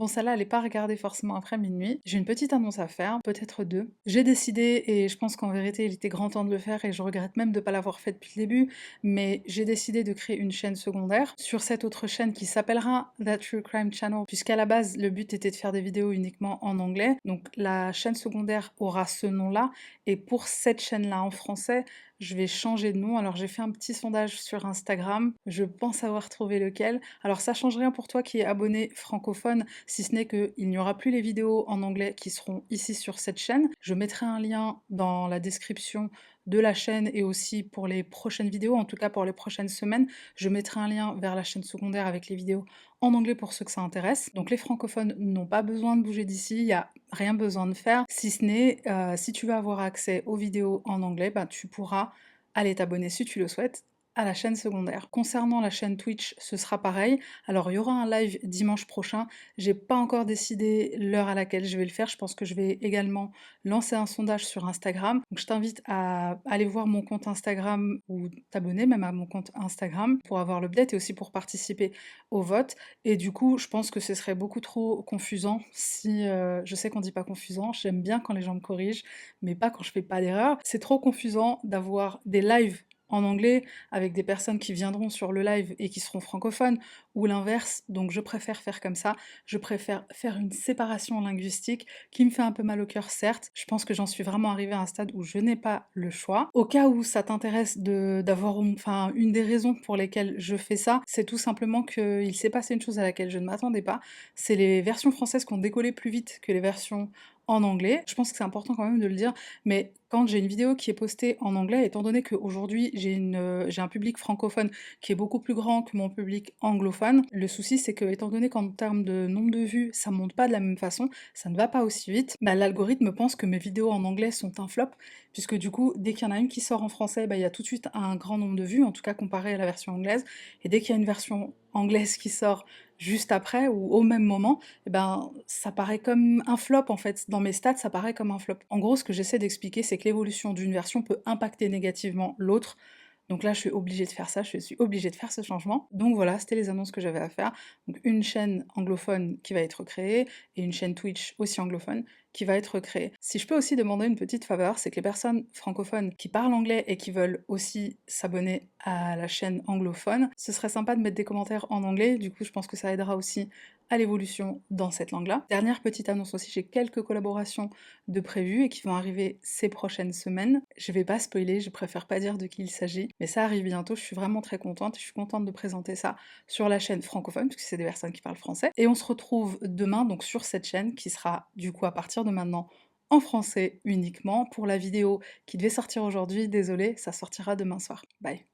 Bon, celle-là, elle est pas regardée forcément après minuit. J'ai une petite annonce à faire, peut-être deux. J'ai décidé, et je pense qu'en vérité, il était grand temps de le faire, et je regrette même de pas l'avoir fait depuis le début, mais j'ai décidé de créer une chaîne secondaire sur cette autre chaîne qui s'appellera The True Crime Channel, puisqu'à la base, le but était de faire des vidéos uniquement en anglais. Donc la chaîne secondaire aura ce nom-là, et pour cette chaîne-là en français, je vais changer de nom. Alors j'ai fait un petit sondage sur Instagram, je pense avoir trouvé lequel. Alors ça change rien pour toi qui es abonné francophone, si ce n'est qu'il n'y aura plus les vidéos en anglais qui seront ici sur cette chaîne. Je mettrai un lien dans la description de la chaîne et aussi pour les prochaines vidéos, en tout cas pour les prochaines semaines, je mettrai un lien vers la chaîne secondaire avec les vidéos en anglais pour ceux que ça intéresse. Donc les francophones n'ont pas besoin de bouger d'ici, il n'y a rien besoin de faire, si ce n'est, si tu veux avoir accès aux vidéos en anglais, bah, tu pourras aller t'abonner si tu le souhaites à la chaîne secondaire. Concernant la chaîne Twitch, ce sera pareil. Alors il y aura un live dimanche prochain. J'ai pas encore décidé l'heure à laquelle je vais le faire. Je pense que je vais également lancer un sondage sur Instagram. Donc je t'invite à aller voir mon compte Instagram ou t'abonner même à mon compte Instagram pour avoir l'update et aussi pour participer au vote. Et du coup, je pense que ce serait beaucoup trop confusant si... je sais qu'on dit pas confusant, j'aime bien quand les gens me corrigent, mais pas quand je fais pas d'erreur. C'est trop confusant d'avoir des lives en anglais avec des personnes qui viendront sur le live et qui seront francophones, ou l'inverse, donc je préfère faire comme ça, je préfère faire une séparation linguistique qui me fait un peu mal au cœur certes, je pense que j'en suis vraiment arrivée à un stade où je n'ai pas le choix. Au cas où ça t'intéresse d'avoir enfin une des raisons pour lesquelles je fais ça, c'est tout simplement qu'il s'est passé une chose à laquelle je ne m'attendais pas, c'est les versions françaises qui ont décollé plus vite que les versions en anglais. Je pense que c'est important quand même de le dire, mais quand j'ai une vidéo qui est postée en anglais, étant donné qu'aujourd'hui j'ai un public francophone qui est beaucoup plus grand que mon public anglophone, le souci c'est que étant donné qu'en termes de nombre de vues, ça monte pas de la même façon, ça ne va pas aussi vite, bah, l'algorithme pense que mes vidéos en anglais sont un flop, puisque du coup, dès qu'il y en a une qui sort en français, bah, il y a tout de suite un grand nombre de vues, en tout cas comparé à la version anglaise, et dès qu'il y a une version anglaise qui sort juste après ou au même moment, eh ben, ça paraît comme un flop en fait. Dans mes stats, ça paraît comme un flop. En gros, ce que j'essaie d'expliquer, c'est que l'évolution d'une version peut impacter négativement l'autre. Donc là, je suis obligée de faire ça, je suis obligée de faire ce changement. Donc voilà, c'était les annonces que j'avais à faire. Donc une chaîne anglophone qui va être créée et une chaîne Twitch aussi anglophone qui va être créée. Si je peux aussi demander une petite faveur, c'est que les personnes francophones qui parlent anglais et qui veulent aussi s'abonner à la chaîne anglophone, ce serait sympa de mettre des commentaires en anglais, du coup je pense que ça aidera aussi à l'évolution dans cette langue-là. Dernière petite annonce aussi, j'ai quelques collaborations de prévues et qui vont arriver ces prochaines semaines. Je vais pas spoiler, je préfère pas dire de qui il s'agit, mais ça arrive bientôt, je suis vraiment très contente, je suis contente de présenter ça sur la chaîne francophone, puisque c'est des personnes qui parlent français. Et on se retrouve demain donc sur cette chaîne qui sera du coup à partir de maintenant en français uniquement pour la vidéo qui devait sortir aujourd'hui, désolée, ça sortira demain soir. Bye.